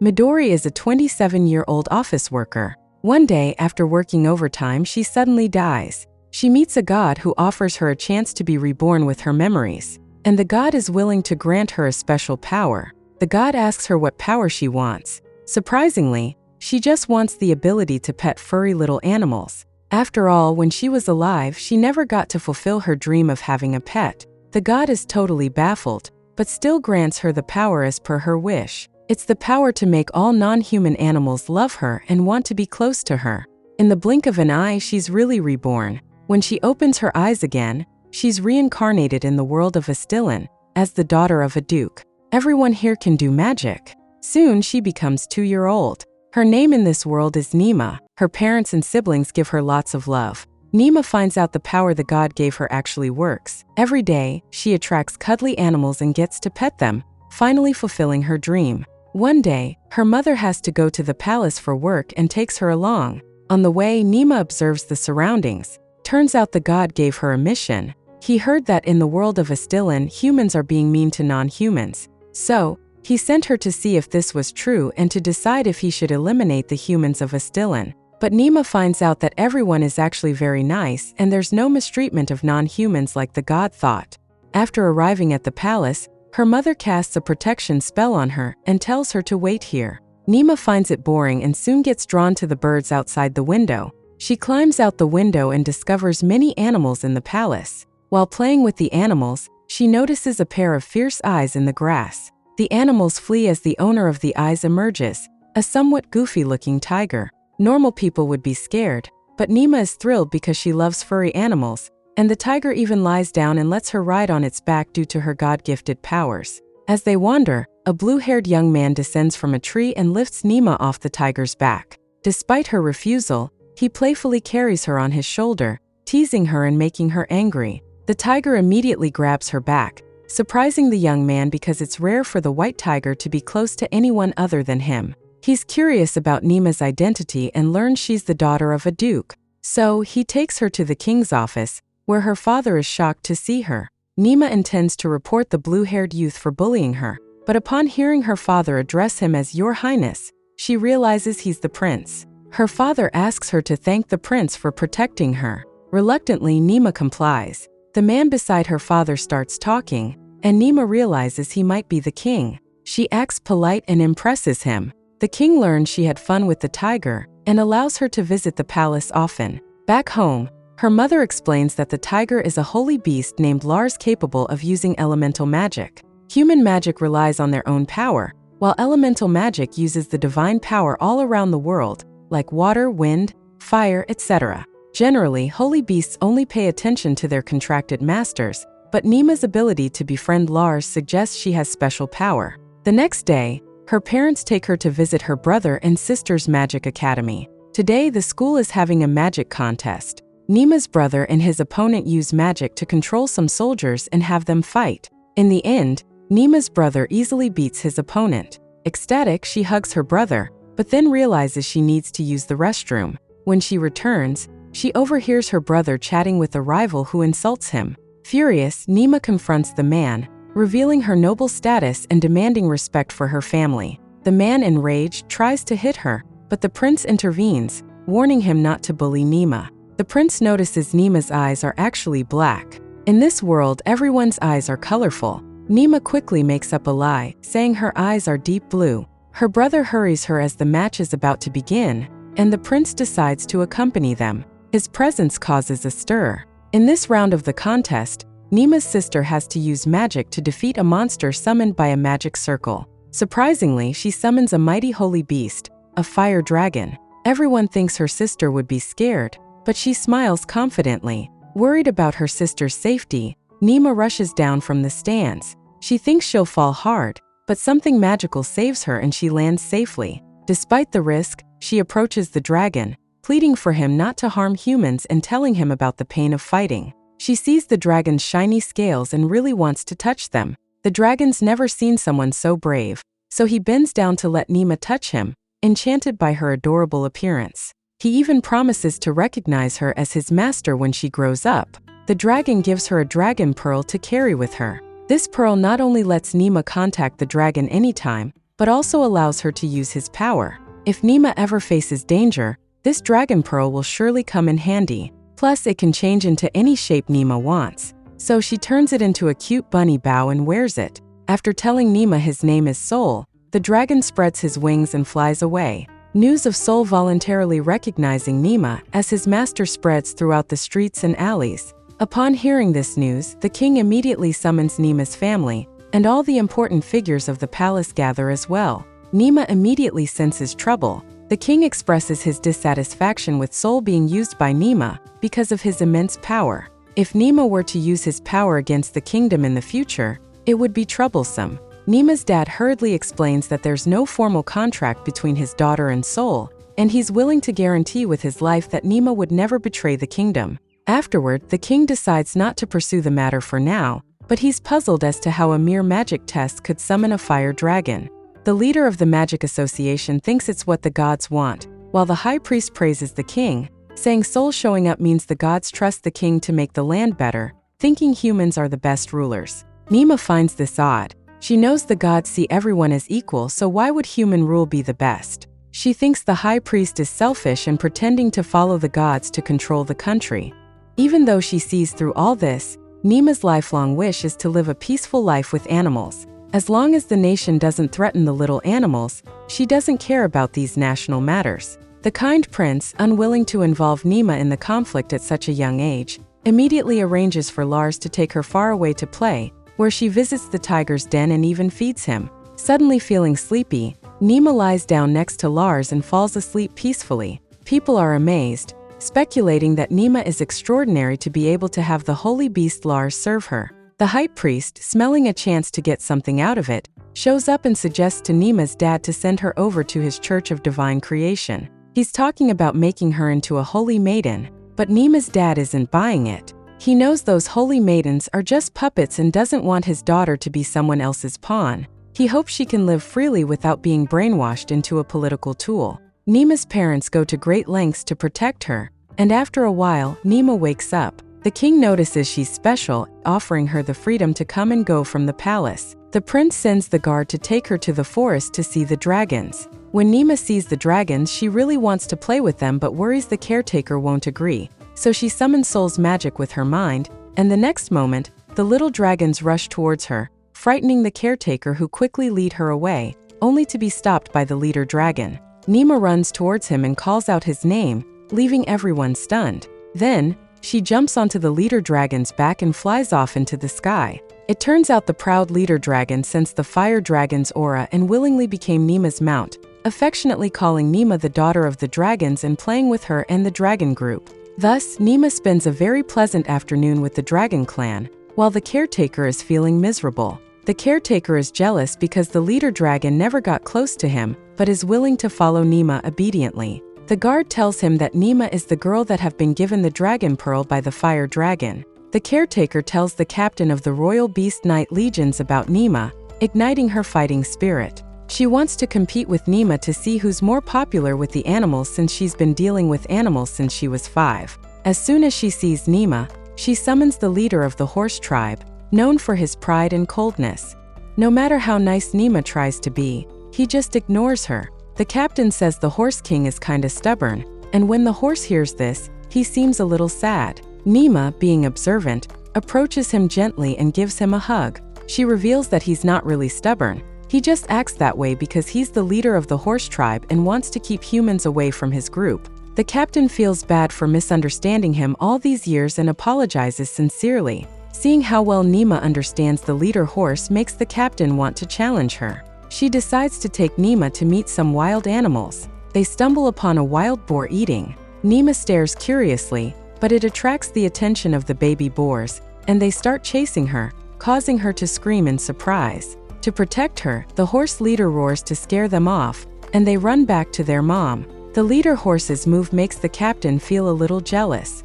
Midori is a 27-year-old office worker. One day, after working overtime, she suddenly dies. She meets a god who offers her a chance to be reborn with her memories. And the god is willing to grant her a special power. The god asks her what power she wants. Surprisingly, she just wants the ability to pet furry little animals. After all, when she was alive, she never got to fulfill her dream of having a pet. The god is totally baffled, but still grants her the power as per her wish. It's the power to make all non-human animals love her and want to be close to her. In the blink of an eye, she's really reborn. When she opens her eyes again, she's reincarnated in the world of Astillan, as the daughter of a duke. Everyone here can do magic. Soon she becomes 2-year-old. Her name in this world is Nima. Her parents and siblings give her lots of love. Nima finds out the power the god gave her actually works. Every day, she attracts cuddly animals and gets to pet them, finally fulfilling her dream. One day, her mother has to go to the palace for work and takes her along. On the way, Nima observes the surroundings. Turns out the god gave her a mission. He heard that in the world of Astillan, humans are being mean to non-humans. So, he sent her to see if this was true and to decide if he should eliminate the humans of Astillan. But Nima finds out that everyone is actually very nice and there's no mistreatment of non-humans like the god thought. After arriving at the palace, her mother casts a protection spell on her and tells her to wait here. Nima finds it boring and soon gets drawn to the birds outside the window. She climbs out the window and discovers many animals in the palace. While playing with the animals, she notices a pair of fierce eyes in the grass. The animals flee as the owner of the eyes emerges, a somewhat goofy-looking tiger. Normal people would be scared, but Nima is thrilled because she loves furry animals, and the tiger even lies down and lets her ride on its back due to her god-gifted powers. As they wander, a blue-haired young man descends from a tree and lifts Nima off the tiger's back. Despite her refusal, he playfully carries her on his shoulder, teasing her and making her angry. The tiger immediately grabs her back, surprising the young man because it's rare for the white tiger to be close to anyone other than him. He's curious about Nima's identity and learns she's the daughter of a duke. So, he takes her to the king's office, where her father is shocked to see her. Nima intends to report the blue-haired youth for bullying her, but upon hearing her father address him as Your Highness, she realizes he's the prince. Her father asks her to thank the prince for protecting her. Reluctantly, Nima complies. The man beside her father starts talking, and Nima realizes he might be the king. She acts polite and impresses him. The king learns she had fun with the tiger and allows her to visit the palace often. Back home, her mother explains that the tiger is a holy beast named Lars capable of using elemental magic. Human magic relies on their own power, while elemental magic uses the divine power all around the world, like water, wind, fire, etc. Generally, holy beasts only pay attention to their contracted masters, but Nima's ability to befriend Lars suggests she has special power. The next day, her parents take her to visit her brother and sister's magic academy. Today, the school is having a magic contest. Nima's brother and his opponent use magic to control some soldiers and have them fight. In the end, Nima's brother easily beats his opponent. Ecstatic, she hugs her brother, but then realizes she needs to use the restroom. When she returns, she overhears her brother chatting with a rival who insults him. Furious, Nima confronts the man, revealing her noble status and demanding respect for her family. The man, enraged, tries to hit her, but the prince intervenes, warning him not to bully Nima. The prince notices Nima's eyes are actually black. In this world, everyone's eyes are colorful. Nima quickly makes up a lie, saying her eyes are deep blue. Her brother hurries her as the match is about to begin, and the prince decides to accompany them. His presence causes a stir. In this round of the contest, Nima's sister has to use magic to defeat a monster summoned by a magic circle. Surprisingly, she summons a mighty holy beast, a fire dragon. Everyone thinks her sister would be scared, but she smiles confidently. Worried about her sister's safety, Nima rushes down from the stands. She thinks she'll fall hard, but something magical saves her and she lands safely. Despite the risk, she approaches the dragon, pleading for him not to harm humans and telling him about the pain of fighting. She sees the dragon's shiny scales and really wants to touch them. The dragon's never seen someone so brave, so he bends down to let Nima touch him, enchanted by her adorable appearance. He even promises to recognize her as his master when she grows up. The dragon gives her a dragon pearl to carry with her. This pearl not only lets Nima contact the dragon anytime, but also allows her to use his power. If Nima ever faces danger, this dragon pearl will surely come in handy. Plus, it can change into any shape Nima wants. So she turns it into a cute bunny bow and wears it. After telling Nima his name is Soul, the dragon spreads his wings and flies away. News of Soul voluntarily recognizing Nima as his master spreads throughout the streets and alleys. Upon hearing this news, the king immediately summons Nima's family, and all the important figures of the palace gather as well. Nima immediately senses trouble. The king expresses his dissatisfaction with Soul being used by Nima because of his immense power. If Nima were to use his power against the kingdom in the future, it would be troublesome. Nima's dad hurriedly explains that there's no formal contract between his daughter and Soul, and he's willing to guarantee with his life that Nima would never betray the kingdom. Afterward, the king decides not to pursue the matter for now, but he's puzzled as to how a mere magic test could summon a fire dragon. The leader of the Magic Association thinks it's what the gods want, while the high priest praises the king, saying Soul showing up means the gods trust the king to make the land better, thinking humans are the best rulers. Nima finds this odd. She knows the gods see everyone as equal, so why would human rule be the best? She thinks the high priest is selfish and pretending to follow the gods to control the country. Even though she sees through all this, Nima's lifelong wish is to live a peaceful life with animals. As long as the nation doesn't threaten the little animals, she doesn't care about these national matters. The kind prince, unwilling to involve Nima in the conflict at such a young age, immediately arranges for Lars to take her far away to play, where she visits the tiger's den and even feeds him. Suddenly feeling sleepy, Nima lies down next to Lars and falls asleep peacefully. People are amazed, speculating that Nima is extraordinary to be able to have the holy beast Lars serve her. The high priest, smelling a chance to get something out of it, shows up and suggests to Nima's dad to send her over to his Church of Divine Creation. He's talking about making her into a holy maiden, but Nima's dad isn't buying it. He knows those holy maidens are just puppets and doesn't want his daughter to be someone else's pawn. He hopes she can live freely without being brainwashed into a political tool. Nima's parents go to great lengths to protect her, and after a while, Nima wakes up. The king notices she's special, offering her the freedom to come and go from the palace. The prince sends the guard to take her to the forest to see the dragons. When Nima sees the dragons, she really wants to play with them but worries the caretaker won't agree. So she summons Soul's magic with her mind, and the next moment, the little dragons rush towards her, frightening the caretaker who quickly lead her away, only to be stopped by the leader dragon. Nima runs towards him and calls out his name, leaving everyone stunned. Then, she jumps onto the leader dragon's back and flies off into the sky. It turns out the proud leader dragon sensed the fire dragon's aura and willingly became Nima's mount, affectionately calling Nima the daughter of the dragons and playing with her and the dragon group. Thus, Nima spends a very pleasant afternoon with the dragon clan, while the caretaker is feeling miserable. The caretaker is jealous because the leader dragon never got close to him, but is willing to follow Nima obediently. The guard tells him that Nima is the girl that have been given the dragon pearl by the fire dragon. The caretaker tells the captain of the Royal Beast Knight Legions about Nima, igniting her fighting spirit. She wants to compete with Nima to see who's more popular with the animals since she's been dealing with animals since she was 5. As soon as she sees Nima, she summons the leader of the horse tribe, known for his pride and coldness. No matter how nice Nima tries to be, he just ignores her. The captain says the horse king is kinda stubborn, and when the horse hears this, he seems a little sad. Nima, being observant, approaches him gently and gives him a hug. She reveals that he's not really stubborn. He just acts that way because he's the leader of the horse tribe and wants to keep humans away from his group. The captain feels bad for misunderstanding him all these years and apologizes sincerely. Seeing how well Nima understands the leader horse makes the captain want to challenge her. She decides to take Nima to meet some wild animals. They stumble upon a wild boar eating. Nima stares curiously, but it attracts the attention of the baby boars, and they start chasing her, causing her to scream in surprise. To protect her, the horse leader roars to scare them off, and they run back to their mom. The leader horse's move makes the captain feel a little jealous.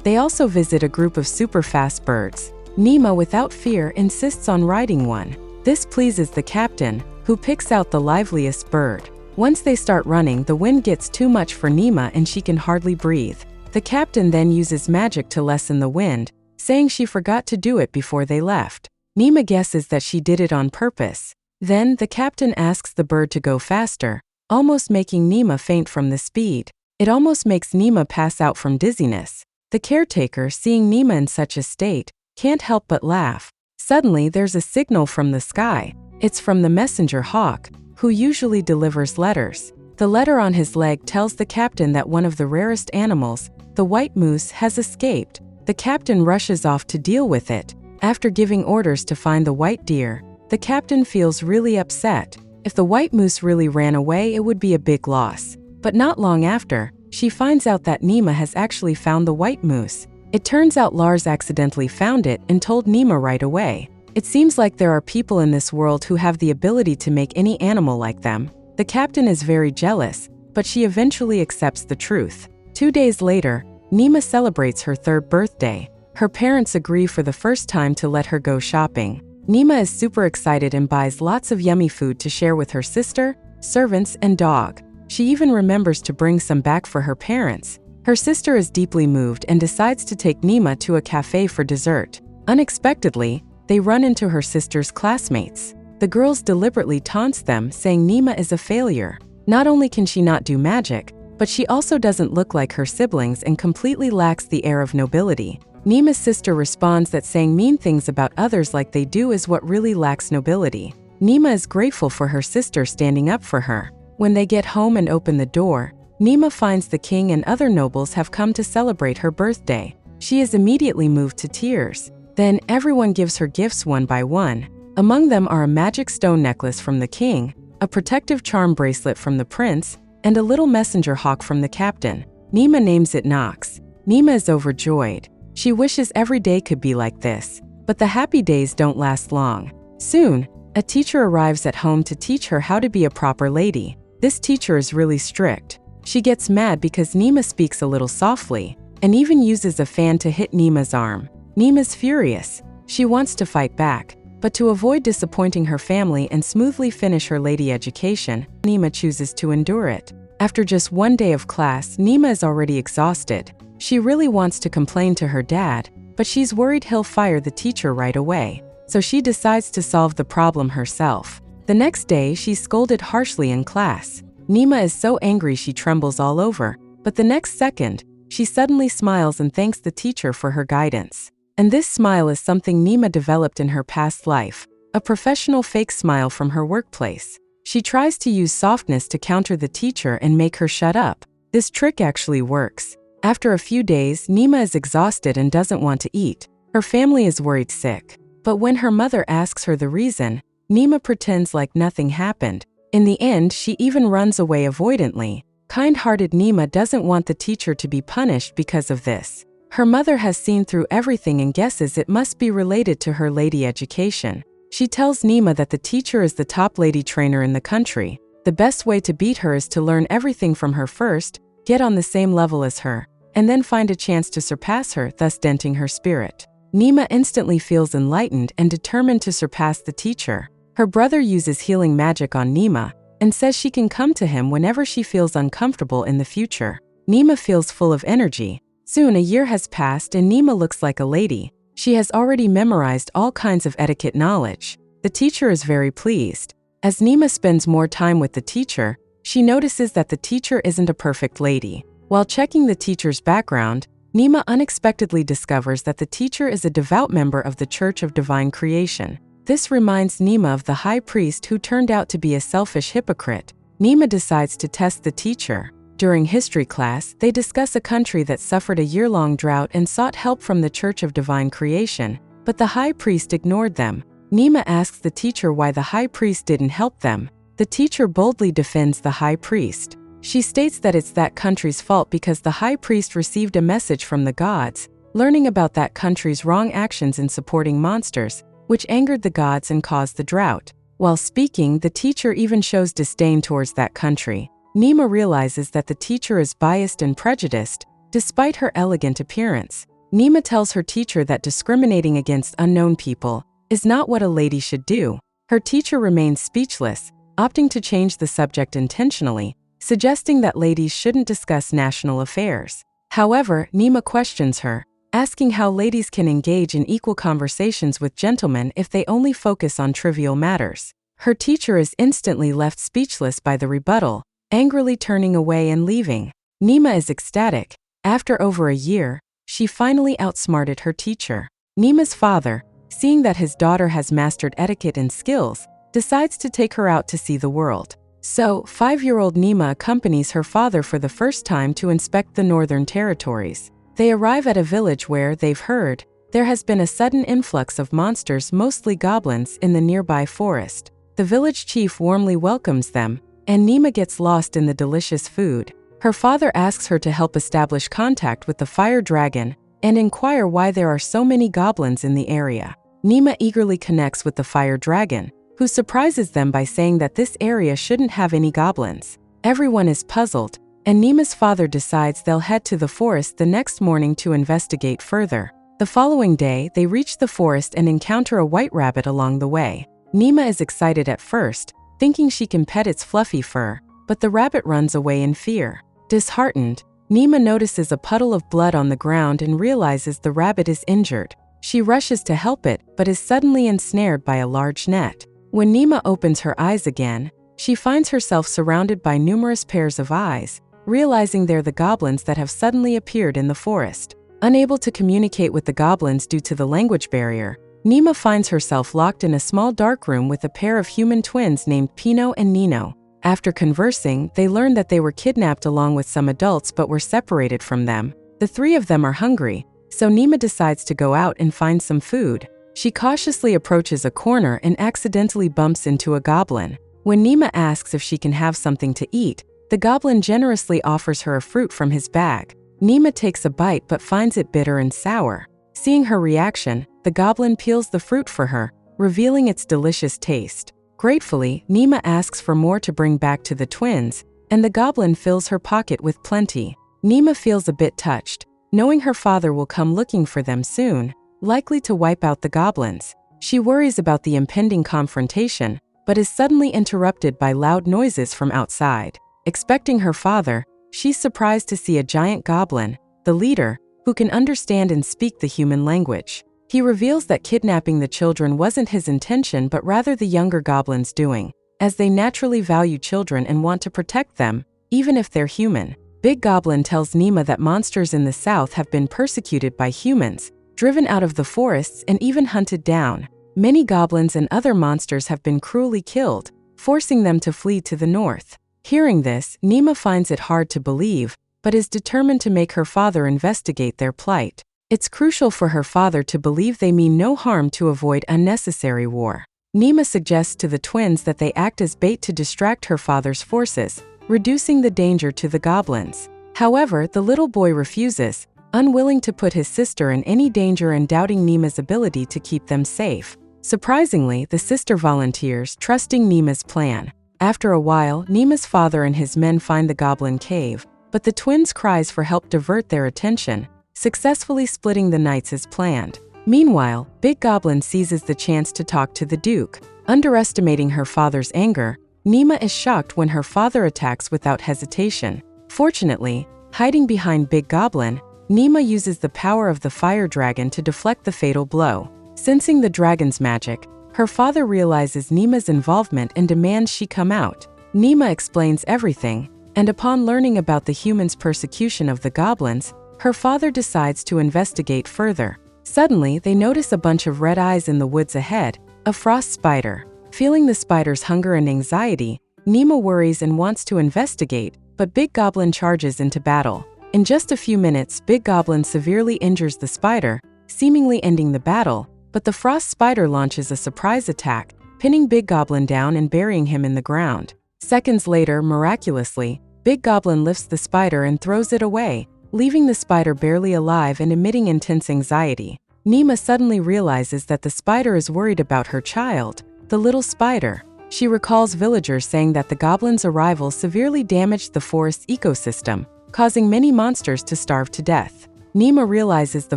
They also visit a group of super fast birds. Nima, without fear, insists on riding one. This pleases the captain, who picks out the liveliest bird. Once they start running, the wind gets too much for Nima and she can hardly breathe. The captain then uses magic to lessen the wind, saying she forgot to do it before they left. Nima guesses that she did it on purpose. Then the captain asks the bird to go faster, almost making Nima faint from the speed. It almost makes Nima pass out from dizziness. The caretaker, seeing Nima in such a state, can't help but laugh. Suddenly there's a signal from the sky. It's from the messenger hawk, who usually delivers letters. The letter on his leg tells the captain that one of the rarest animals, the white moose, has escaped. The captain rushes off to deal with it. After giving orders to find the white deer, the captain feels really upset. If the white moose really ran away, it would be a big loss. But not long after, she finds out that Nima has actually found the white moose. It turns out Lars accidentally found it and told Nima right away. It seems like there are people in this world who have the ability to make any animal like them. The captain is very jealous, but she eventually accepts the truth. 2 days later, Nima celebrates her 3rd birthday. Her parents agree for the first time to let her go shopping. Nima is super excited and buys lots of yummy food to share with her sister, servants, and dog. She even remembers to bring some back for her parents. Her sister is deeply moved and decides to take Nima to a cafe for dessert. Unexpectedly, they run into her sister's classmates. The girls deliberately taunts them, saying Nima is a failure. Not only can she not do magic, but she also doesn't look like her siblings and completely lacks the air of nobility. Nima's sister responds that saying mean things about others like they do is what really lacks nobility. Nima is grateful for her sister standing up for her. When they get home and open the door, Nima finds the king and other nobles have come to celebrate her birthday. She is immediately moved to tears. Then everyone gives her gifts one by one. Among them are a magic stone necklace from the king, a protective charm bracelet from the prince, and a little messenger hawk from the captain. Nima names it Nox. Nima is overjoyed. She wishes every day could be like this. But the happy days don't last long. Soon, a teacher arrives at home to teach her how to be a proper lady. This teacher is really strict. She gets mad because Nima speaks a little softly, and even uses a fan to hit Nima's arm. Nima's furious. She wants to fight back. But to avoid disappointing her family and smoothly finish her lady education, Nima chooses to endure it. After just 1 day of class, Nima is already exhausted. She really wants to complain to her dad, but she's worried he'll fire the teacher right away. So she decides to solve the problem herself. The next day, she's scolded harshly in class. Nima is so angry she trembles all over, but the next second, she suddenly smiles and thanks the teacher for her guidance. And this smile is something Nima developed in her past life, a professional fake smile from her workplace. She tries to use softness to counter the teacher and make her shut up. This trick actually works. After a few days, Nima is exhausted and doesn't want to eat. Her family is worried sick. But when her mother asks her the reason, Nima pretends like nothing happened. In the end, she even runs away avoidantly. Kind-hearted Nima doesn't want the teacher to be punished because of this. Her mother has seen through everything and guesses it must be related to her lady education. She tells Nima that the teacher is the top lady trainer in the country. The best way to beat her is to learn everything from her first, get on the same level as her, and then find a chance to surpass her, thus denting her spirit. Nima instantly feels enlightened and determined to surpass the teacher. Her brother uses healing magic on Nima and says she can come to him whenever she feels uncomfortable in the future. Nima feels full of energy. Soon a year has passed and Nima looks like a lady. She has already memorized all kinds of etiquette knowledge. The teacher is very pleased. As Nima spends more time with the teacher, she notices that the teacher isn't a perfect lady. While checking the teacher's background, Nima unexpectedly discovers that the teacher is a devout member of the Church of Divine Creation. This reminds Nima of the high priest who turned out to be a selfish hypocrite. Nima decides to test the teacher. During history class, they discuss a country that suffered a year-long drought and sought help from the Church of Divine Creation, but the high priest ignored them. Nima asks the teacher why the high priest didn't help them. The teacher boldly defends the high priest. She states that it's that country's fault because the high priest received a message from the gods, learning about that country's wrong actions in supporting monsters, which angered the gods and caused the drought. While speaking, the teacher even shows disdain towards that country. Nima realizes that the teacher is biased and prejudiced, despite her elegant appearance. Nima tells her teacher that discriminating against unknown people is not what a lady should do. Her teacher remains speechless, opting to change the subject intentionally, suggesting that ladies shouldn't discuss national affairs. However, Nima questions her, asking how ladies can engage in equal conversations with gentlemen if they only focus on trivial matters. Her teacher is instantly left speechless by the rebuttal, angrily turning away and leaving. Nima is ecstatic. After over a year, she finally outsmarted her teacher. Nima's father, seeing that his daughter has mastered etiquette and skills, decides to take her out to see the world. So, 5-year-old Nima accompanies her father for the first time to inspect the Northern Territories. They arrive at a village where, they've heard, there has been a sudden influx of monsters, mostly goblins, in the nearby forest. The village chief warmly welcomes them, and Nima gets lost in the delicious food. Her father asks her to help establish contact with the fire dragon and inquire why there are so many goblins in the area. Nima eagerly connects with the fire dragon, who surprises them by saying that this area shouldn't have any goblins. Everyone is puzzled, and Nima's father decides they'll head to the forest the next morning to investigate further. The following day, they reach the forest and encounter a white rabbit along the way. Nima is excited at first, thinking she can pet its fluffy fur, but the rabbit runs away in fear. Disheartened, Nima notices a puddle of blood on the ground and realizes the rabbit is injured. She rushes to help it, but is suddenly ensnared by a large net. When Nima opens her eyes again, she finds herself surrounded by numerous pairs of eyes, realizing they're the goblins that have suddenly appeared in the forest. Unable to communicate with the goblins due to the language barrier, Nima finds herself locked in a small dark room with a pair of human twins named Pino and Nino. After conversing, they learn that they were kidnapped along with some adults but were separated from them. The three of them are hungry, so Nima decides to go out and find some food. She cautiously approaches a corner and accidentally bumps into a goblin. When Nima asks if she can have something to eat, the goblin generously offers her a fruit from his bag. Nima takes a bite but finds it bitter and sour. Seeing her reaction, the goblin peels the fruit for her, revealing its delicious taste. Gratefully, Nima asks for more to bring back to the twins, and the goblin fills her pocket with plenty. Nima feels a bit touched, knowing her father will come looking for them soon, likely to wipe out the goblins. She worries about the impending confrontation, but is suddenly interrupted by loud noises from outside. Expecting her father, she's surprised to see a giant goblin, the leader, who can understand and speak the human language. He reveals that kidnapping the children wasn't his intention but rather the younger goblins' doing, as they naturally value children and want to protect them, even if they're human. Big Goblin tells Nima that monsters in the south have been persecuted by humans, driven out of the forests and even hunted down. Many goblins and other monsters have been cruelly killed, forcing them to flee to the north. Hearing this, Nima finds it hard to believe, but is determined to make her father investigate their plight. It's crucial for her father to believe they mean no harm to avoid unnecessary war. Nima suggests to the twins that they act as bait to distract her father's forces, reducing the danger to the goblins. However, the little boy refuses, unwilling to put his sister in any danger and doubting Nima's ability to keep them safe. Surprisingly, the sister volunteers, trusting Nima's plan. After a while, Nima's father and his men find the goblin cave, but the twins' cries for help divert their attention, successfully splitting the knights as planned. Meanwhile, Big Goblin seizes the chance to talk to the Duke. Underestimating her father's anger, Nima is shocked when her father attacks without hesitation. Fortunately, hiding behind Big Goblin, Nima uses the power of the fire dragon to deflect the fatal blow. Sensing the dragon's magic, her father realizes Nima's involvement and demands she come out. Nima explains everything, and upon learning about the humans' persecution of the goblins, her father decides to investigate further. Suddenly, they notice a bunch of red eyes in the woods ahead, a frost spider. Feeling the spider's hunger and anxiety, Nima worries and wants to investigate, but Big Goblin charges into battle. In just a few minutes, Big Goblin severely injures the spider, seemingly ending the battle, but the frost spider launches a surprise attack, pinning Big Goblin down and burying him in the ground. Seconds later, miraculously, Big Goblin lifts the spider and throws it away, leaving the spider barely alive and emitting intense anxiety. Nima suddenly realizes that the spider is worried about her child, the little spider. She recalls villagers saying that the goblin's arrival severely damaged the forest's ecosystem, causing many monsters to starve to death. Nima realizes the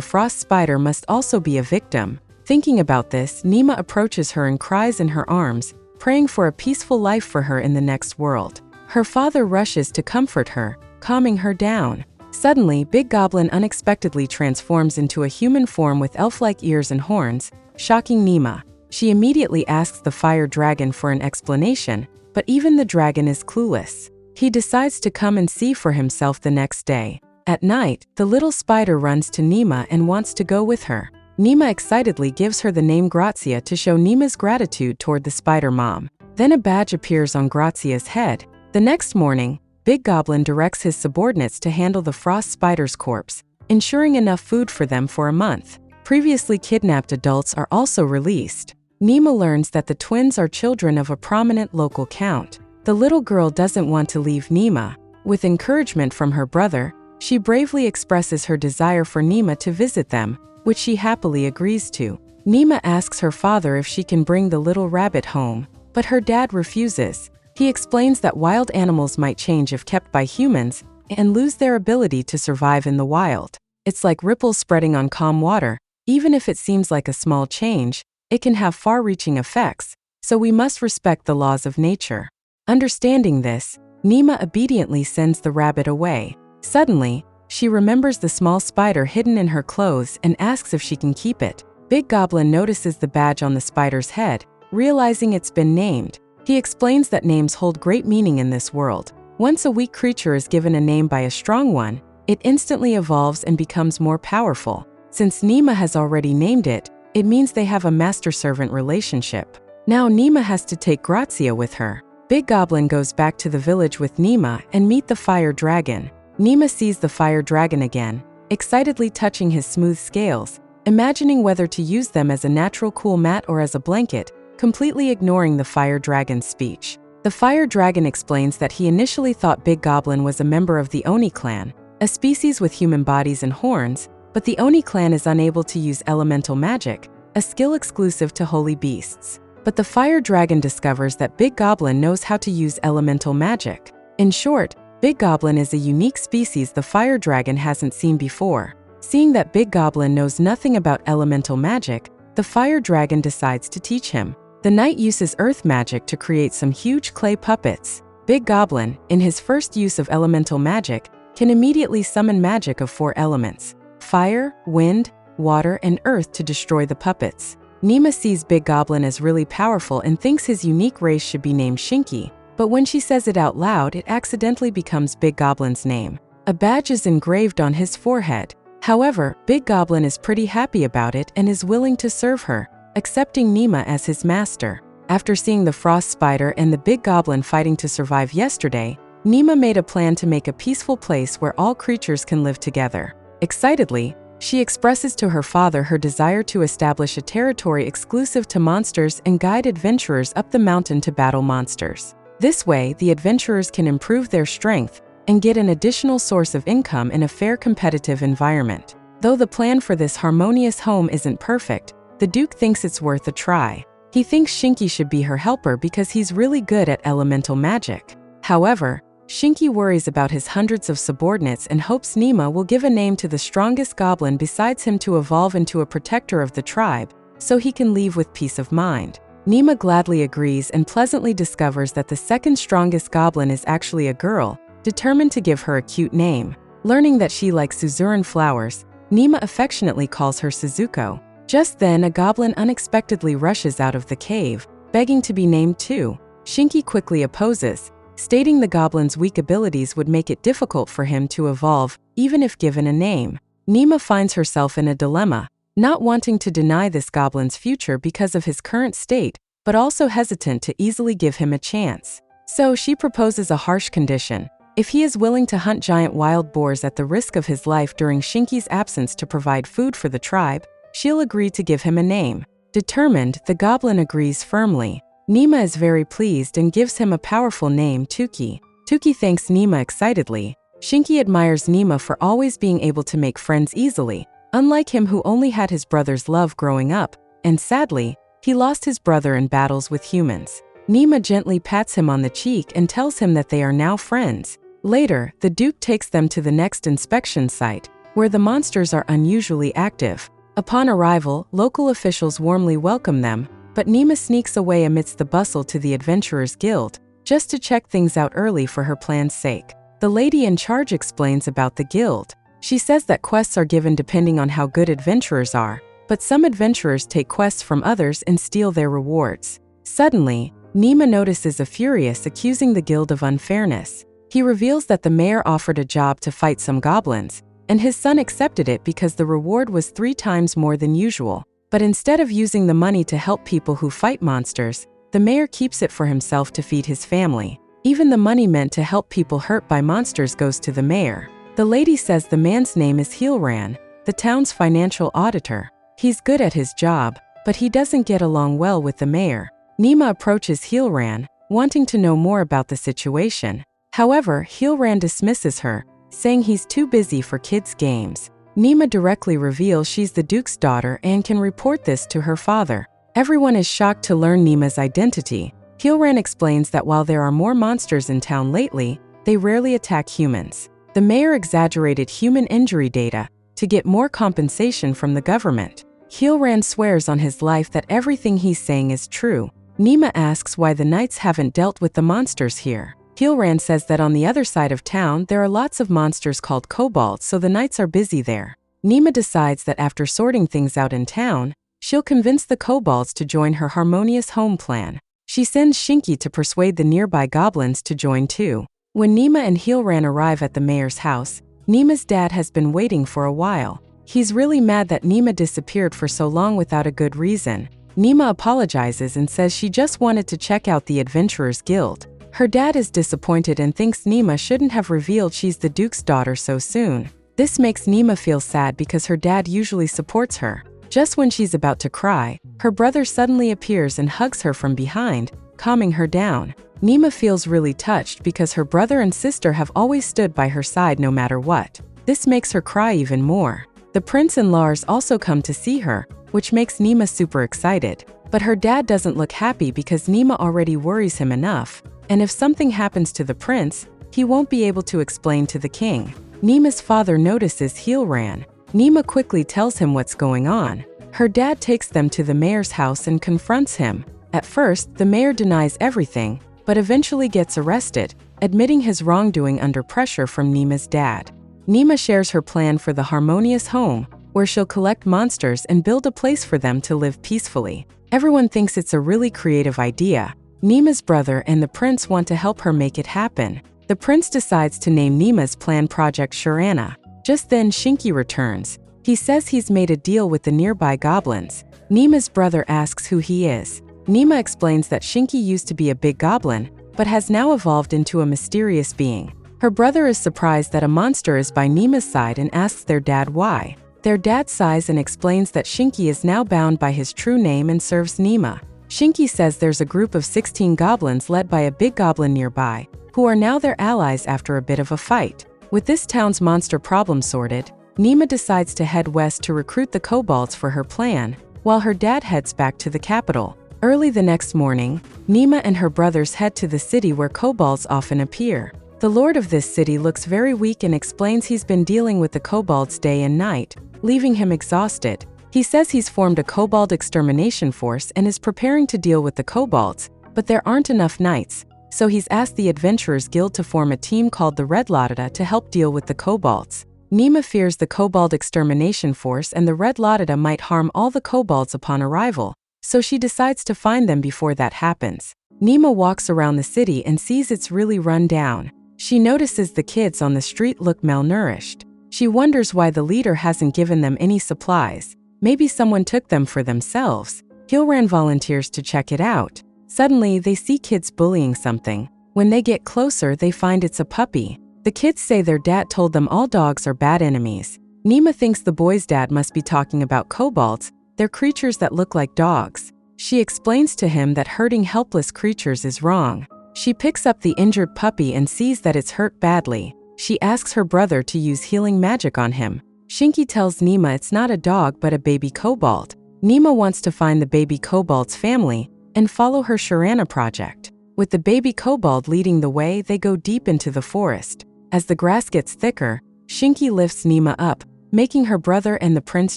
frost spider must also be a victim. Thinking about this, Nima approaches her and cries in her arms, praying for a peaceful life for her in the next world. Her father rushes to comfort her, calming her down. Suddenly, Big Goblin unexpectedly transforms into a human form with elf-like ears and horns, shocking Nima. She immediately asks the fire dragon for an explanation, but even the dragon is clueless. He decides to come and see for himself the next day. At night, the little spider runs to Nima and wants to go with her. Nima excitedly gives her the name Grazia to show Nima's gratitude toward the spider mom. Then a badge appears on Grazia's head. The next morning, Big Goblin directs his subordinates to handle the frost spider's corpse, ensuring enough food for them for a month. Previously kidnapped adults are also released. Nima learns that the twins are children of a prominent local count. The little girl doesn't want to leave Nima. With encouragement from her brother, she bravely expresses her desire for Nima to visit them, which she happily agrees to. Nima asks her father if she can bring the little rabbit home, but her dad refuses. He explains that wild animals might change if kept by humans and lose their ability to survive in the wild. It's like ripples spreading on calm water. Even if it seems like a small change, it can have far-reaching effects, so we must respect the laws of nature. Understanding this, Nima obediently sends the rabbit away. Suddenly, she remembers the small spider hidden in her clothes and asks if she can keep it. Big Goblin notices the badge on the spider's head, realizing it's been named. He explains that names hold great meaning in this world. Once a weak creature is given a name by a strong one, it instantly evolves and becomes more powerful. Since Nima has already named it, it means they have a master-servant relationship. Now Nima has to take Grazia with her. Big Goblin goes back to the village with Nima and meet the fire dragon. Nima sees the fire dragon again, excitedly touching his smooth scales, imagining whether to use them as a natural cool mat or as a blanket, completely ignoring the fire dragon's speech. The fire dragon explains that he initially thought Big Goblin was a member of the Oni clan, a species with human bodies and horns, but the Oni clan is unable to use elemental magic, a skill exclusive to holy beasts. But the fire dragon discovers that Big Goblin knows how to use elemental magic. In short, Big Goblin is a unique species the fire dragon hasn't seen before. Seeing that Big Goblin knows nothing about elemental magic, the fire dragon decides to teach him. The knight uses earth magic to create some huge clay puppets. Big Goblin, in his first use of elemental magic, can immediately summon magic of 4 elements: fire, wind, water, and earth to destroy the puppets. Nima sees Big Goblin as really powerful and thinks his unique race should be named Shinki, but when she says it out loud, it accidentally becomes Big Goblin's name. A badge is engraved on his forehead. However, Big Goblin is pretty happy about it and is willing to serve her, accepting Nima as his master. After seeing the frost spider and the Big Goblin fighting to survive yesterday, Nima made a plan to make a peaceful place where all creatures can live together. Excitedly, she expresses to her father her desire to establish a territory exclusive to monsters and guide adventurers up the mountain to battle monsters. This way, the adventurers can improve their strength and get an additional source of income in a fair competitive environment. Though the plan for this harmonious home isn't perfect, the Duke thinks it's worth a try. He thinks Shinki should be her helper because he's really good at elemental magic. However, Shinki worries about his hundreds of subordinates and hopes Nima will give a name to the strongest goblin besides him to evolve into a protector of the tribe, so he can leave with peace of mind. Nima gladly agrees and pleasantly discovers that the second strongest goblin is actually a girl, determined to give her a cute name. Learning that she likes suzerain flowers, Nima affectionately calls her Suzuko. Just then, a goblin unexpectedly rushes out of the cave, begging to be named too. Shinki quickly opposes, stating the goblin's weak abilities would make it difficult for him to evolve, even if given a name. Nima finds herself in a dilemma, not wanting to deny this goblin's future because of his current state, but also hesitant to easily give him a chance. So she proposes a harsh condition. If he is willing to hunt giant wild boars at the risk of his life during Shinki's absence to provide food for the tribe, she'll agree to give him a name. Determined, the goblin agrees firmly. Nima is very pleased and gives him a powerful name, Tuki. Tuki thanks Nima excitedly. Shinki admires Nima for always being able to make friends easily, unlike him who only had his brother's love growing up, and sadly, he lost his brother in battles with humans. Nima gently pats him on the cheek and tells him that they are now friends. Later, the Duke takes them to the next inspection site, where the monsters are unusually active. Upon arrival, local officials warmly welcome them, but Nima sneaks away amidst the bustle to the Adventurers Guild, just to check things out early for her plan's sake. The lady in charge explains about the guild. She says that quests are given depending on how good adventurers are, but some adventurers take quests from others and steal their rewards. Suddenly, Nima notices a Furious accusing the guild of unfairness. He reveals that the mayor offered a job to fight some goblins, and his son accepted it because the reward was 3 times more than usual. But instead of using the money to help people who fight monsters, the mayor keeps it for himself to feed his family. Even the money meant to help people hurt by monsters goes to the mayor. The lady says the man's name is Heelran, the town's financial auditor. He's good at his job, but he doesn't get along well with the mayor. Nima approaches Heelran, wanting to know more about the situation. However, Heelran dismisses her, saying he's too busy for kids' games. Nima directly reveals she's the Duke's daughter and can report this to her father. Everyone is shocked to learn Nima's identity. Heelran explains that while there are more monsters in town lately, they rarely attack humans. The mayor exaggerated human injury data to get more compensation from the government. Heelran swears on his life that everything he's saying is true. Nima asks why the knights haven't dealt with the monsters here. Heelran says that on the other side of town there are lots of monsters called kobolds, so the knights are busy there. Nima decides that after sorting things out in town, she'll convince the kobolds to join her harmonious home plan. She sends Shinky to persuade the nearby goblins to join too. When Nima and Heelran arrive at the mayor's house, Nima's dad has been waiting for a while. He's really mad that Nima disappeared for so long without a good reason. Nima apologizes and says she just wanted to check out the Adventurers Guild. Her dad is disappointed and thinks Nima shouldn't have revealed she's the Duke's daughter so soon. This makes Nima feel sad because her dad usually supports her. Just when she's about to cry, her brother suddenly appears and hugs her from behind, calming her down. Nima feels really touched because her brother and sister have always stood by her side no matter what. This makes her cry even more. The prince and Lars also come to see her, which makes Nima super excited. But her dad doesn't look happy because Nima already worries him enough. And if something happens to the prince, he won't be able to explain to the king. Nima's father notices Heelran. Nima quickly tells him what's going on. Her dad takes them to the mayor's house and confronts him. At first, the mayor denies everything, but eventually gets arrested, admitting his wrongdoing under pressure from Nima's dad. Nima shares her plan for the harmonious home, where she'll collect monsters and build a place for them to live peacefully. Everyone thinks it's a really creative idea. Nima's brother and the prince want to help her make it happen. The prince decides to name Nima's plan Project Sharana. Just then Shinky returns. He says he's made a deal with the nearby goblins. Nima's brother asks who he is. Nima explains that Shinky used to be a big goblin, but has now evolved into a mysterious being. Her brother is surprised that a monster is by Nima's side and asks their dad why. Their dad sighs and explains that Shinky is now bound by his true name and serves Nima. Shinky says there's a group of 16 goblins led by a big goblin nearby, who are now their allies after a bit of a fight. With this town's monster problem sorted, Nima decides to head west to recruit the kobolds for her plan, while her dad heads back to the capital. Early the next morning, Nima and her brothers head to the city where kobolds often appear. The lord of this city looks very weak and explains he's been dealing with the kobolds day and night, leaving him exhausted. He says he's formed a kobold extermination force and is preparing to deal with the kobolds, but there aren't enough knights, so he's asked the Adventurers Guild to form a team called the Red Lotta to help deal with the kobolds. Nima fears the kobold extermination force and the Red Lotta might harm all the kobolds upon arrival, so she decides to find them before that happens. Nima walks around the city and sees it's really run down. She notices the kids on the street look malnourished. She wonders why the leader hasn't given them any supplies. Maybe someone took them for themselves. Heelran volunteers to check it out. Suddenly, they see kids bullying something. When they get closer, they find it's a puppy. The kids say their dad told them all dogs are bad enemies. Nima thinks the boy's dad must be talking about kobolds. They're creatures that look like dogs. She explains to him that hurting helpless creatures is wrong. She picks up the injured puppy and sees that it's hurt badly. She asks her brother to use healing magic on him. Shinky tells Nima it's not a dog but a baby kobold. Nima wants to find the baby kobold's family and follow her Sharana project. With the baby kobold leading the way, they go deep into the forest. As the grass gets thicker, Shinky lifts Nima up, making her brother and the prince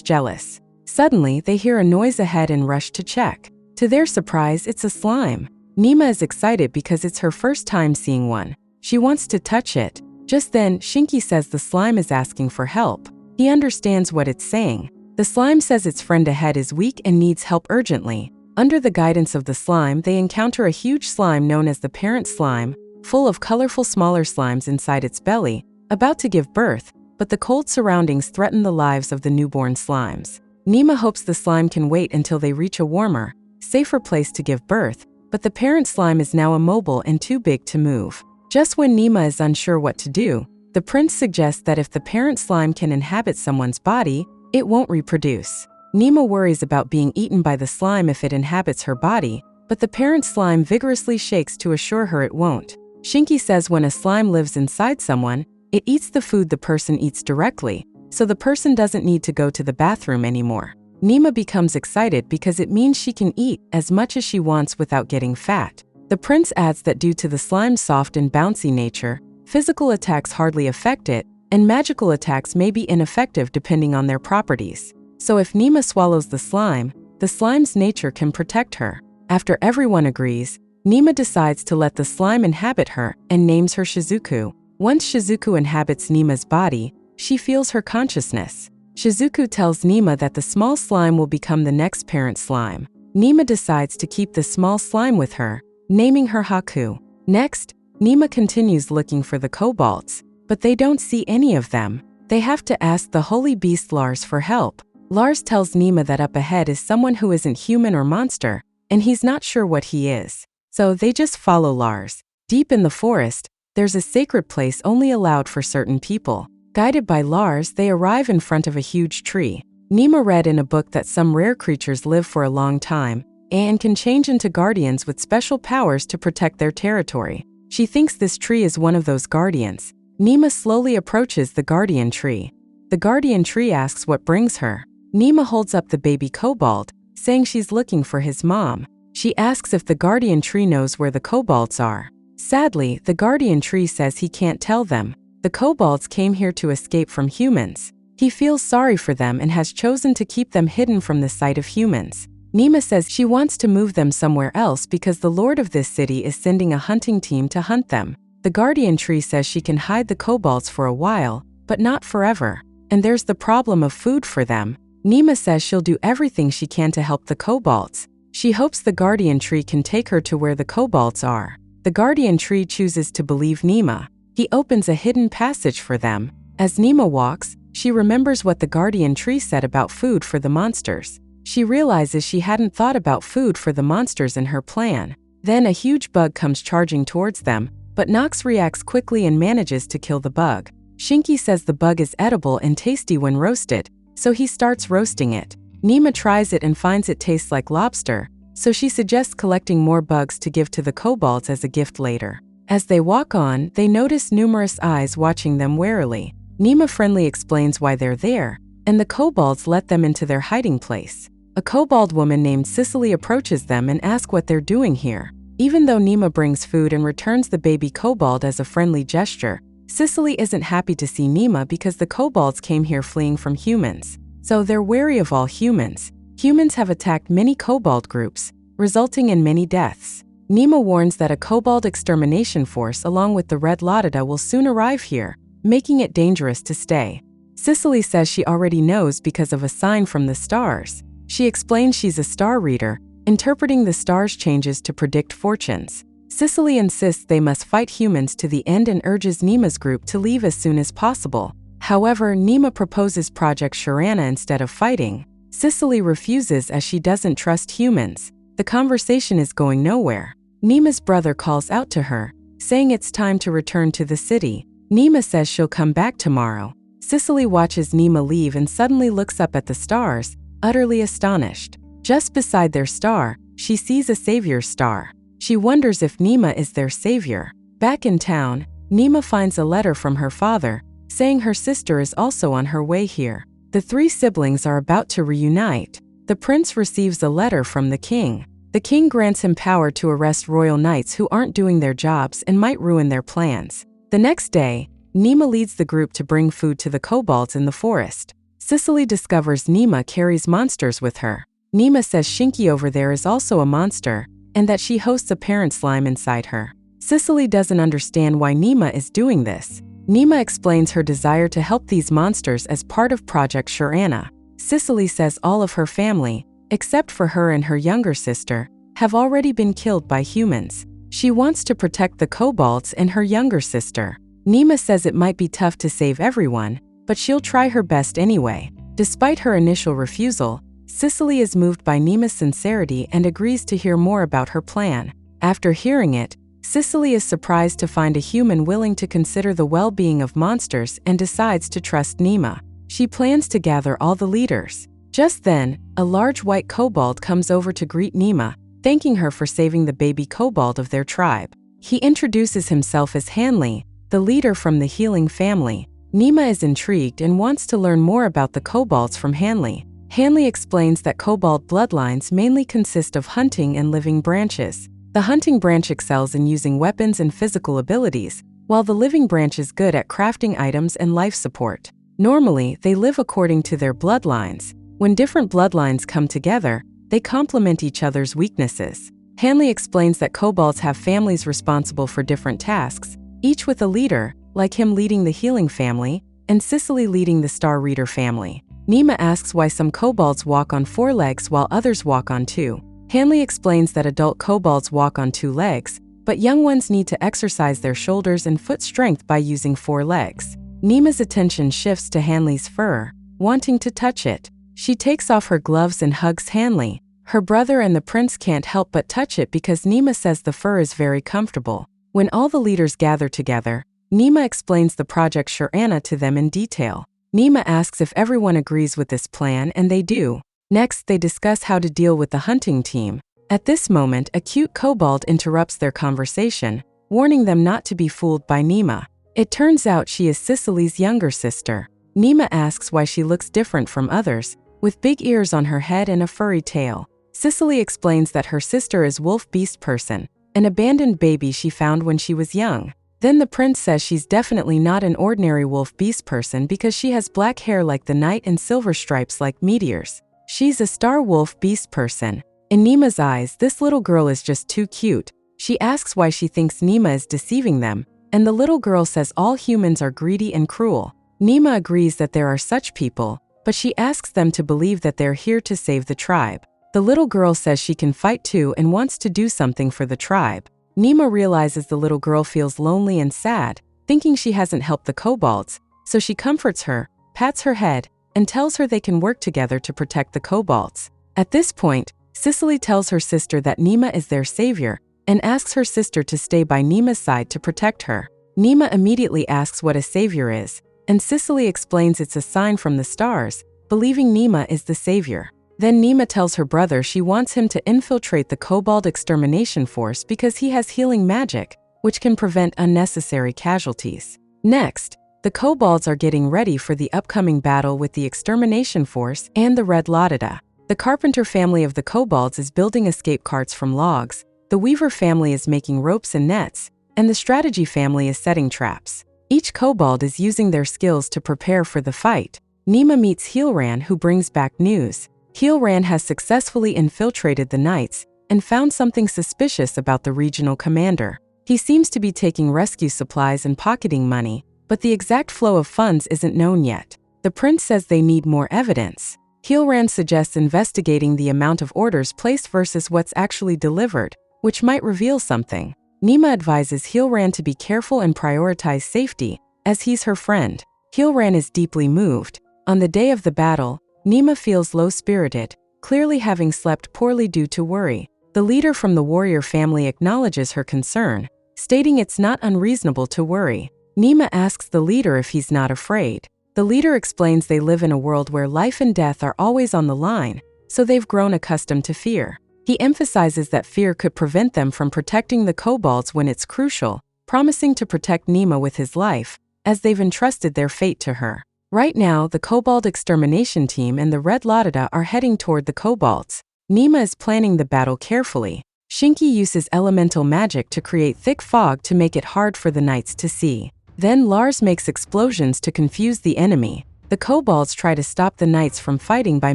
jealous. Suddenly, they hear a noise ahead and rush to check. To their surprise, it's a slime. Nima is excited because it's her first time seeing one. She wants to touch it. Just then, Shinky says the slime is asking for help. He understands what it's saying. The slime says its friend ahead is weak and needs help urgently. Under the guidance of the slime, they encounter a huge slime known as the parent slime, full of colorful smaller slimes inside its belly, about to give birth, but the cold surroundings threaten the lives of the newborn slimes. Nema hopes the slime can wait until they reach a warmer, safer place to give birth, but the parent slime is now immobile and too big to move. Just when Nema is unsure what to do, the prince suggests that if the parent slime can inhabit someone's body, it won't reproduce. Nema worries about being eaten by the slime if it inhabits her body, but the parent slime vigorously shakes to assure her it won't. Shinky says when a slime lives inside someone, it eats the food the person eats directly, so the person doesn't need to go to the bathroom anymore. Nema becomes excited because it means she can eat as much as she wants without getting fat. The prince adds that due to the slime's soft and bouncy nature, physical attacks hardly affect it, and magical attacks may be ineffective depending on their properties. So if Nema swallows the slime's nature can protect her. After everyone agrees, Nema decides to let the slime inhabit her and names her Shizuku. Once Shizuku inhabits Nema's body, she feels her consciousness. Shizuku tells Nema that the small slime will become the next parent slime. Nema decides to keep the small slime with her, naming her Haku. Next, Nema continues looking for the kobolds, but they don't see any of them. They have to ask the holy beast Lars for help. Lars tells Nema that up ahead is someone who isn't human or monster, and he's not sure what he is. So they just follow Lars. Deep in the forest, there's a sacred place only allowed for certain people. Guided by Lars, they arrive in front of a huge tree. Nema read in a book that some rare creatures live for a long time and can change into guardians with special powers to protect their territory. She thinks this tree is one of those guardians. Nema slowly approaches the guardian tree. The guardian tree asks what brings her. Nema holds up the baby kobold, saying she's looking for his mom. She asks if the guardian tree knows where the kobolds are. Sadly, the guardian tree says he can't tell them. The kobolds came here to escape from humans. He feels sorry for them and has chosen to keep them hidden from the sight of humans. Nema says she wants to move them somewhere else because the lord of this city is sending a hunting team to hunt them. The guardian tree says she can hide the kobolds for a while, but not forever. And there's the problem of food for them. Nema says she'll do everything she can to help the kobolds. She hopes the guardian tree can take her to where the kobolds are. The guardian tree chooses to believe Nema. He opens a hidden passage for them. As Nema walks, she remembers what the guardian tree said about food for the monsters. She realizes she hadn't thought about food for the monsters in her plan. Then a huge bug comes charging towards them, but Nox reacts quickly and manages to kill the bug. Shinky says the bug is edible and tasty when roasted, so he starts roasting it. Nema tries it and finds it tastes like lobster, so she suggests collecting more bugs to give to the kobolds as a gift later. As they walk on, they notice numerous eyes watching them warily. Nema friendly explains why they're there, and the kobolds let them into their hiding place. A kobold woman named Cicely approaches them and asks what they're doing here. Even though Nema brings food and returns the baby kobold as a friendly gesture, Cicely isn't happy to see Nema because the kobolds came here fleeing from humans. So they're wary of all humans. Humans have attacked many kobold groups, resulting in many deaths. Nema warns that a kobold extermination force along with the Red Laudada will soon arrive here, making it dangerous to stay. Cicely says she already knows because of a sign from the stars. She explains she's a star reader, interpreting the stars' changes to predict fortunes. Cicely insists they must fight humans to the end and urges Nema's group to leave as soon as possible. However, Nema proposes Project Sharana instead of fighting. Cicely refuses as she doesn't trust humans. The conversation is going nowhere. Nema's brother calls out to her, saying it's time to return to the city. Nema says she'll come back tomorrow. Cicely watches Nema leave and suddenly looks up at the stars, utterly astonished. Just beside their star, she sees a savior's star. She wonders if Nema is their savior. Back in town, Nema finds a letter from her father, saying her sister is also on her way here. The three siblings are about to reunite. The prince receives a letter from the king. The king grants him power to arrest royal knights who aren't doing their jobs and might ruin their plans. The next day, Nema leads the group to bring food to the kobolds in the forest. Cicely discovers Nema carries monsters with her. Nema says Shinky over there is also a monster, and that she hosts a parent slime inside her. Cicely doesn't understand why Nema is doing this. Nema explains her desire to help these monsters as part of Project Sharana. Cicely says all of her family, except for her and her younger sister, have already been killed by humans. She wants to protect the kobolds and her younger sister. Nima says it might be tough to save everyone, but she'll try her best anyway. Despite her initial refusal, Cicely is moved by Nima's sincerity and agrees to hear more about her plan. After hearing it, Cicely is surprised to find a human willing to consider the well-being of monsters and decides to trust Nima. She plans to gather all the leaders. Just then, a large white kobold comes over to greet Nima, thanking her for saving the baby kobold of their tribe. He introduces himself as Hanley, the leader from the healing family. Nima is intrigued and wants to learn more about the kobolds from Hanley. Hanley explains that kobold bloodlines mainly consist of hunting and living branches. The hunting branch excels in using weapons and physical abilities, while the living branch is good at crafting items and life support. Normally, they live according to their bloodlines. When different bloodlines come together, they complement each other's weaknesses. Hanley explains that kobolds have families responsible for different tasks, each with a leader, like him leading the healing family, and Cicely leading the Star Reader family. Nima asks why some kobolds walk on 4 legs while others walk on 2. Hanley explains that adult kobolds walk on 2 legs, but young ones need to exercise their shoulders and foot strength by using 4 legs. Nima's attention shifts to Hanley's fur, wanting to touch it. She takes off her gloves and hugs Hanley. Her brother and the prince can't help but touch it because Nima says the fur is very comfortable. When all the leaders gather together, Nima explains the Project Shurana to them in detail. Nima asks if everyone agrees with this plan, and they do. Next, they discuss how to deal with the hunting team. At this moment, a cute kobold interrupts their conversation, warning them not to be fooled by Nima. It turns out she is Cicely's younger sister. Nima asks why she looks different from others, with big ears on her head and a furry tail. Cicely explains that her sister is Wolf Beast Person, an abandoned baby she found when she was young. Then the prince says she's definitely not an ordinary wolf beast person because she has black hair like the night and silver stripes like meteors. She's a star wolf beast person. In Nima's eyes, this little girl is just too cute. She asks why she thinks Nima is deceiving them, and the little girl says all humans are greedy and cruel. Nima agrees that there are such people, but she asks them to believe that they're here to save the tribe. The little girl says she can fight too and wants to do something for the tribe. Nima realizes the little girl feels lonely and sad, thinking she hasn't helped the kobolds, so she comforts her, pats her head, and tells her they can work together to protect the kobolds. At this point, Cicely tells her sister that Nima is their savior and asks her sister to stay by Nima's side to protect her. Nima immediately asks what a savior is, and Cicely explains it's a sign from the stars, believing Nima is the savior. Then Nima tells her brother she wants him to infiltrate the kobold extermination force because he has healing magic, which can prevent unnecessary casualties. Next, the kobolds are getting ready for the upcoming battle with the extermination force and the Red Lottita. The carpenter family of the kobolds is building escape carts from logs, the weaver family is making ropes and nets, and the strategy family is setting traps. Each kobold is using their skills to prepare for the fight. Nima meets Heelran, who brings back news. Heelran has successfully infiltrated the Knights and found something suspicious about the regional commander. He seems to be taking rescue supplies and pocketing money, but the exact flow of funds isn't known yet. The prince says they need more evidence. Heelran suggests investigating the amount of orders placed versus what's actually delivered, which might reveal something. Nima advises Heelran to be careful and prioritize safety, as he's her friend. Heelran is deeply moved. On the day of the battle, Nima feels low-spirited, clearly having slept poorly due to worry. The leader from the warrior family acknowledges her concern, stating it's not unreasonable to worry. Nima asks the leader if he's not afraid. The leader explains they live in a world where life and death are always on the line, so they've grown accustomed to fear. He emphasizes that fear could prevent them from protecting the kobolds when it's crucial, promising to protect Nima with his life, as they've entrusted their fate to her. Right now, the kobold extermination team and the Red Lottita are heading toward the kobolds. Nima is planning the battle carefully. Shinky uses elemental magic to create thick fog to make it hard for the knights to see. Then Lars makes explosions to confuse the enemy. The kobolds try to stop the knights from fighting by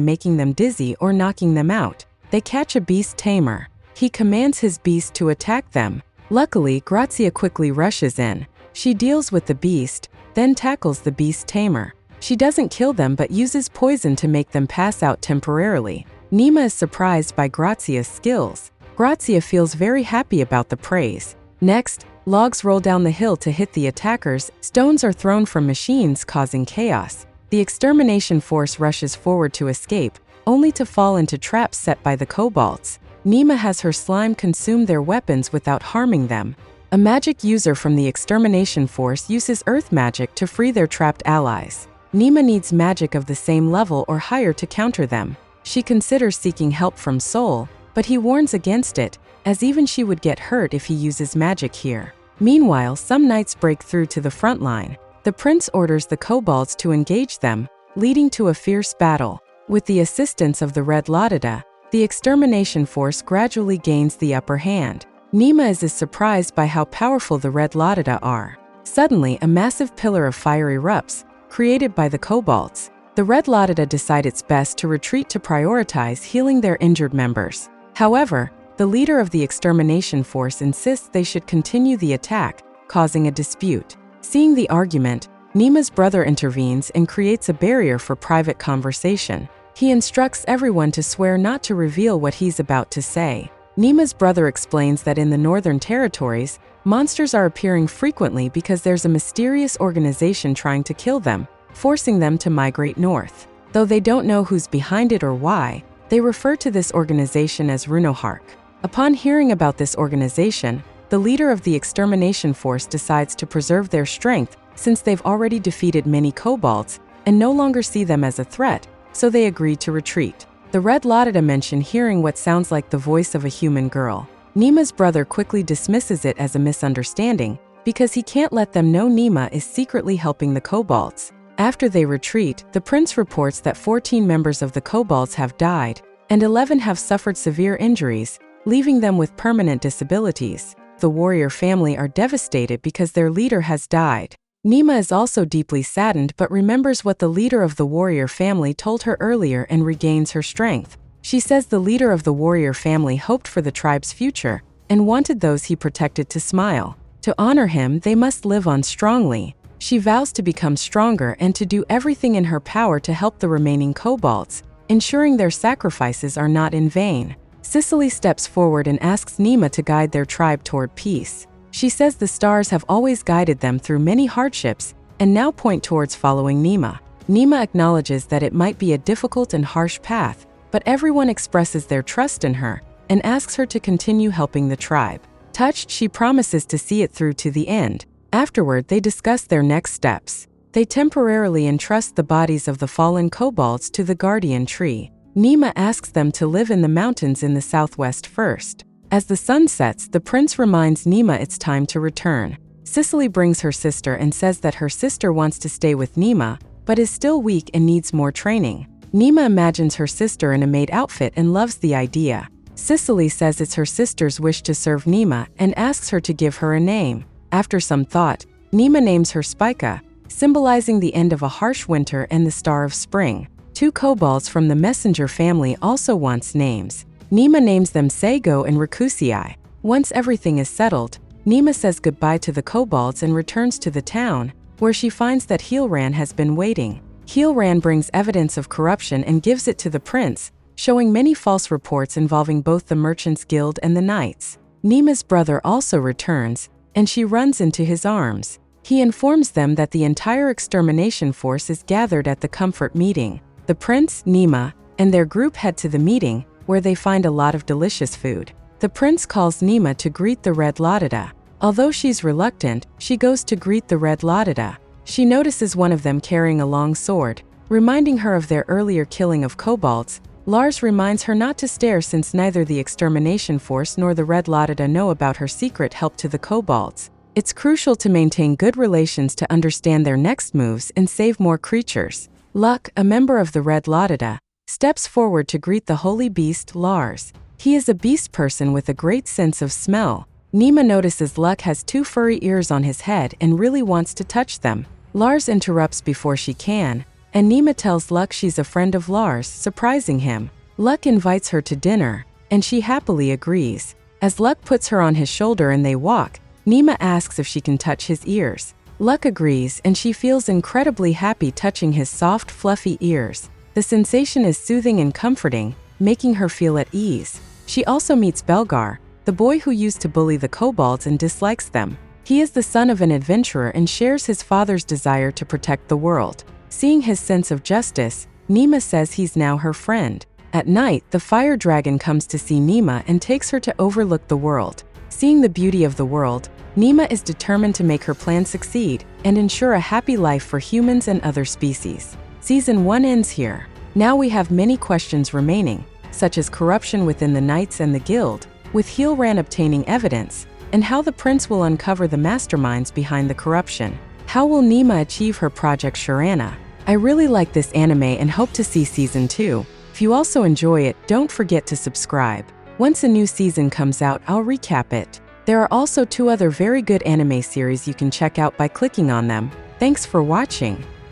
making them dizzy or knocking them out. They catch a beast tamer. He commands his beast to attack them. Luckily, Grazia quickly rushes in. She deals with the beast, then tackles the beast tamer. She doesn't kill them but uses poison to make them pass out temporarily. Nima is surprised by Grazia's skills. Grazia feels very happy about the praise. Next, logs roll down the hill to hit the attackers. Stones are thrown from machines, causing chaos. The extermination force rushes forward to escape, only to fall into traps set by the kobolds. Nima has her slime consume their weapons without harming them. A magic user from the extermination force uses earth magic to free their trapped allies. Nima needs magic of the same level or higher to counter them. She considers seeking help from Soul, but he warns against it, as even she would get hurt if he uses magic here. Meanwhile, some knights break through to the front line. The prince orders the kobolds to engage them, leading to a fierce battle. With the assistance of the Red Laudada, the extermination force gradually gains the upper hand. Nima is surprised by how powerful the Red Laudada are. Suddenly, a massive pillar of fire erupts, created by the kobolds. The Red Laudada decide it's best to retreat to prioritize healing their injured members. However, the leader of the extermination force insists they should continue the attack, causing a dispute. Seeing the argument, Nima's brother intervenes and creates a barrier for private conversation. He instructs everyone to swear not to reveal what he's about to say. Nima's brother explains that in the Northern Territories, monsters are appearing frequently because there's a mysterious organization trying to kill them, forcing them to migrate north. Though they don't know who's behind it or why, they refer to this organization as Runohark. Upon hearing about this organization, the leader of the extermination force decides to preserve their strength since they've already defeated many kobolds and no longer see them as a threat, so they agree to retreat. The Red Laudada mention hearing what sounds like the voice of a human girl. Nima's brother quickly dismisses it as a misunderstanding because he can't let them know Nima is secretly helping the kobolds. After they retreat, the prince reports that 14 members of the kobolds have died and 11 have suffered severe injuries, leaving them with permanent disabilities. The warrior family are devastated because their leader has died. Nima is also deeply saddened but remembers what the leader of the warrior family told her earlier and regains her strength. She says the leader of the warrior family hoped for the tribe's future and wanted those he protected to smile. To honor him, they must live on strongly. She vows to become stronger and to do everything in her power to help the remaining kobolds, ensuring their sacrifices are not in vain. Cicely steps forward and asks Nima to guide their tribe toward peace. She says the stars have always guided them through many hardships and now point towards following Nima. Nima acknowledges that it might be a difficult and harsh path, but everyone expresses their trust in her and asks her to continue helping the tribe. Touched, she promises to see it through to the end. Afterward, they discuss their next steps. They temporarily entrust the bodies of the fallen kobolds to the guardian tree. Nima asks them to live in the mountains in the southwest first. As the sun sets, the prince reminds Nima it's time to return. Cicely brings her sister and says that her sister wants to stay with Nima, but is still weak and needs more training. Nima imagines her sister in a maid outfit and loves the idea. Cicely says it's her sister's wish to serve Nima and asks her to give her a name. After some thought, Nima names her Spica, symbolizing the end of a harsh winter and the star of spring. 2 kobolds from the messenger family also wants names. Nima names them Sego and Rakusii. Once everything is settled, Nima says goodbye to the kobolds and returns to the town, where she finds that Heelran has been waiting. Heelran brings evidence of corruption and gives it to the prince, showing many false reports involving both the Merchants Guild and the Knights. Nima's brother also returns, and she runs into his arms. He informs them that the entire extermination force is gathered at the comfort meeting. The prince, Nima, and their group head to the meeting, where they find a lot of delicious food. The prince calls Nima to greet the Red Laudada. Although she's reluctant, she goes to greet the Red Laudada. She notices one of them carrying a long sword, reminding her of their earlier killing of kobolds. Lars reminds her not to stare since neither the extermination force nor the Red Laudada know about her secret help to the kobolds. It's crucial to maintain good relations to understand their next moves and save more creatures. Luck, a member of the Red Laudada, steps forward to greet the holy beast, Lars. He is a beast person with a great sense of smell. Nima notices Luck has 2 furry ears on his head and really wants to touch them. Lars interrupts before she can, and Nima tells Luck she's a friend of Lars, surprising him. Luck invites her to dinner, and she happily agrees. As Luck puts her on his shoulder and they walk, Nima asks if she can touch his ears. Luck agrees and she feels incredibly happy touching his soft, fluffy ears. The sensation is soothing and comforting, making her feel at ease. She also meets Belgar, the boy who used to bully the kobolds and dislikes them. He is the son of an adventurer and shares his father's desire to protect the world. Seeing his sense of justice, Nima says he's now her friend. At night, the fire dragon comes to see Nima and takes her to overlook the world. Seeing the beauty of the world, Nima is determined to make her plan succeed and ensure a happy life for humans and other species. Season 1 ends here. Now we have many questions remaining, such as corruption within the Knights and the Guild, with Heelran obtaining evidence, and how the prince will uncover the masterminds behind the corruption. How will Nima achieve her Project Sharana? I really like this anime and hope to see Season 2. If you also enjoy it, don't forget to subscribe. Once a new season comes out, I'll recap it. There are also 2 other very good anime series you can check out by clicking on them. Thanks for watching.